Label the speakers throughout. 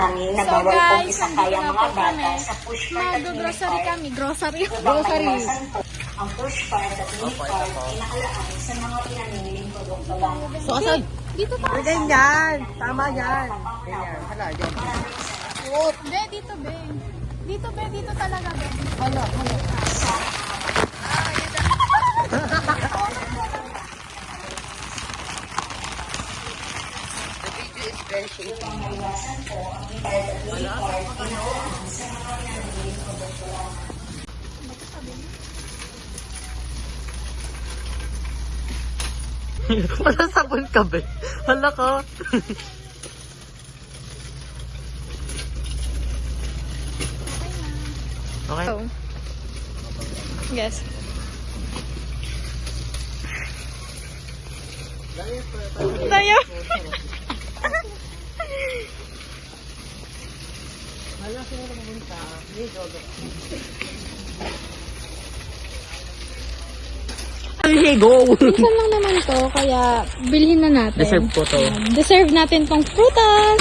Speaker 1: namin na
Speaker 2: So
Speaker 1: bawal pong
Speaker 2: guys,
Speaker 1: isakay ang mga bata
Speaker 2: kami.
Speaker 1: sa push cart at
Speaker 2: Mag-grocery
Speaker 1: mini
Speaker 2: kami. Grocery.
Speaker 1: cart. Maiwasan po ang push cart at mini cart ay nakalaan sa mga pinaniniling produkto lang.
Speaker 3: So, asan?
Speaker 2: Dito tayo.
Speaker 3: Ganyan. Tama yan. Ganyan. Hala, dyan.
Speaker 2: Be, dito be. Dito be, dito talaga be.
Speaker 3: Hala, hala. The video is very shaky.
Speaker 1: Maiwasan po ang cart at mini cart ay nakalaan sa mga pinaniniling produkto lang.
Speaker 3: Wala sabon ka, be. Hala ka. Okay.
Speaker 2: Oh. Yes. Tayo.
Speaker 3: Hala, sino na pumunta? Hindi, jogo. Go!
Speaker 2: Minsan lang naman to, kaya bilhin na natin.
Speaker 3: Deserve ko to.
Speaker 2: Deserve natin tong prutas.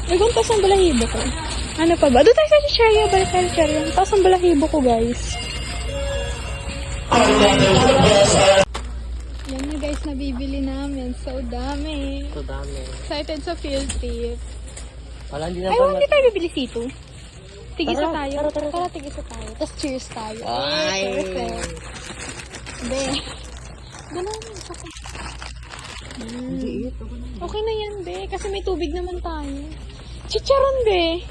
Speaker 2: May guntas ang balahibo ko. Ano pa ba? Doon tayo sa Cherry, Balcal Cherry. Tapos ang balahibo ko, guys. Yan na guys, nabibili namin. So dami.
Speaker 3: Ito dami.
Speaker 2: Excited sa field trip.
Speaker 3: Wala, hindi na
Speaker 2: Ay,
Speaker 3: pa
Speaker 2: hindi tayo bibili sito. Tigisa
Speaker 3: Tara,
Speaker 2: tayo.
Speaker 3: tara.
Speaker 2: Tara, tigisa tayo. Tapos cheers tayo.
Speaker 3: Ay.
Speaker 2: Perfect. Be. Ganun.
Speaker 3: Hindi, ito.
Speaker 2: Okay na yan, be. Kasi may tubig naman tayo. Chicharon, be.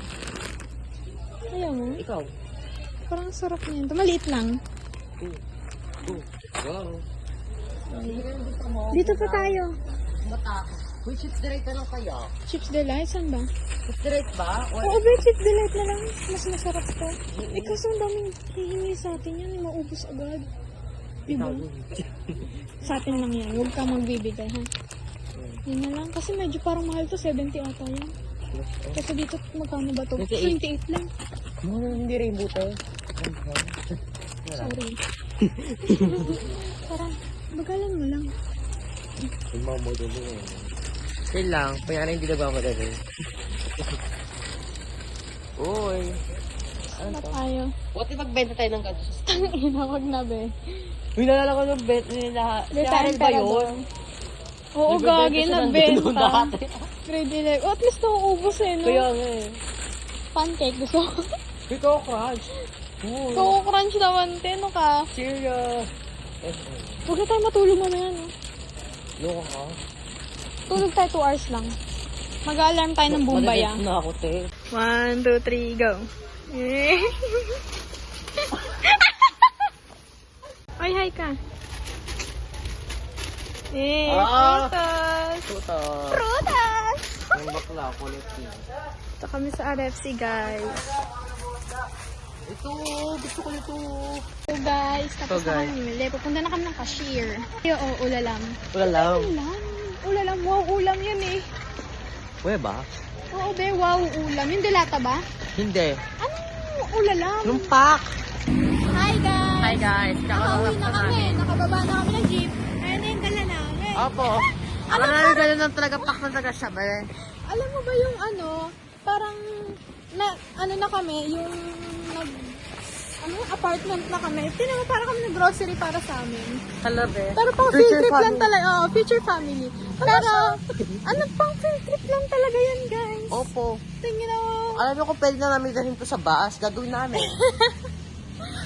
Speaker 2: Ayaw mo?
Speaker 3: Ikaw.
Speaker 2: Parang sarap niyan. Ito, maliit lang.
Speaker 3: Wow.
Speaker 2: Dito pa tayo.
Speaker 3: Mata. Uy, chips direct na lang kaya.
Speaker 2: Chips Delight, saan ba?
Speaker 3: Chips direct ba?
Speaker 2: Oo, be. Chips Delight na lang. Mas masarap to. Eh, kasi ang daming hihingi sa atin yan. Maubos agad. Diba? Sa atin lang yan. Huwag kang magbibigay, ha? Yun na lang. Kasi medyo parang mahal to. 70 ata yan. Kasi dito, magkano ba to? 28 lang.
Speaker 3: Hindi rainbow to.
Speaker 2: Sorry. Parang, bagalan mo lang.
Speaker 3: Magmamadali eh. Chill lang. Kaya hindi nagmamadali. Uy. Ano
Speaker 2: Ano
Speaker 3: to?
Speaker 2: tayo?
Speaker 3: What if magbenta tayo ng gadgets?
Speaker 2: Ina, wag na, be.
Speaker 3: Uy, nalala ko ng bet nila.
Speaker 2: Be,
Speaker 3: Si Harold ba yun?
Speaker 2: Oo, gagi, nagbenta.
Speaker 3: Dati.
Speaker 2: Grade 11. Oh, at least nauubos eh, no?
Speaker 3: Kaya nga eh.
Speaker 2: Pancake, gusto ko.
Speaker 3: Ikaw, Crunch. Uy.
Speaker 2: Coco Crunch naman, no ka?
Speaker 3: Serious.
Speaker 2: Huwag na tayo matulog mo na yan, oh.
Speaker 3: Loko ka.
Speaker 2: Tulog tayo 2 hours lang. Mag-alarm tayo ng Bumbaya.
Speaker 3: Madadit na ako, te.
Speaker 2: 1, 2, 3, go. Ay, hi ka. Prutas!
Speaker 3: Tutos.
Speaker 2: Prutas!
Speaker 3: Yung bakla, quality.
Speaker 2: Ito kami sa RFC, guys.
Speaker 3: Ito, gusto ko ito.
Speaker 2: So, guys, tapos
Speaker 3: So,
Speaker 2: na
Speaker 3: guys.
Speaker 2: kami nimili. Pupunta na kami ng cashier. Oo, ulalam.
Speaker 3: Wala lang.
Speaker 2: Ulam? Ulalam, wow, ulam yun eh.
Speaker 3: Uwe ba?
Speaker 2: Oo, be, wow, ulam. Yung delata ba?
Speaker 3: Hindi.
Speaker 2: Anong ulalam?
Speaker 3: Yung pack.
Speaker 2: Hi, guys!
Speaker 3: Hi guys.
Speaker 2: Nakauwi na kami. Nakababa na kami ng jeep. Ayun na yung dala namin.
Speaker 3: Opo.
Speaker 2: Alam
Speaker 3: Alam na ganun lang talaga pack na taga siya, be.
Speaker 2: Alam mo ba yung parang, ano na kami, yung apartment na kami. Tinanong para kami nag-grocery para sa amin.
Speaker 3: Hala, be.
Speaker 2: Pero pang field trip lang talaga. Oo, future family. Pero, pang field trip lang talaga yan, guys.
Speaker 3: Opo.
Speaker 2: Tingin ako.
Speaker 3: Alam mo kung pwede na namin dalhin to sa bus, gagawin namin.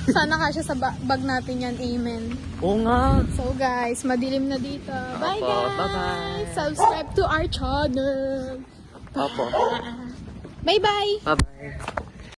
Speaker 2: Sana kasya sa bag natin yan. Amen.
Speaker 3: Oo nga.
Speaker 2: So, guys, madilim na dito. Bye,
Speaker 3: Opo,
Speaker 2: guys.
Speaker 3: bye-bye.
Speaker 2: Subscribe to our channel.
Speaker 3: Opo.
Speaker 2: Bye-bye.
Speaker 3: Bye-bye.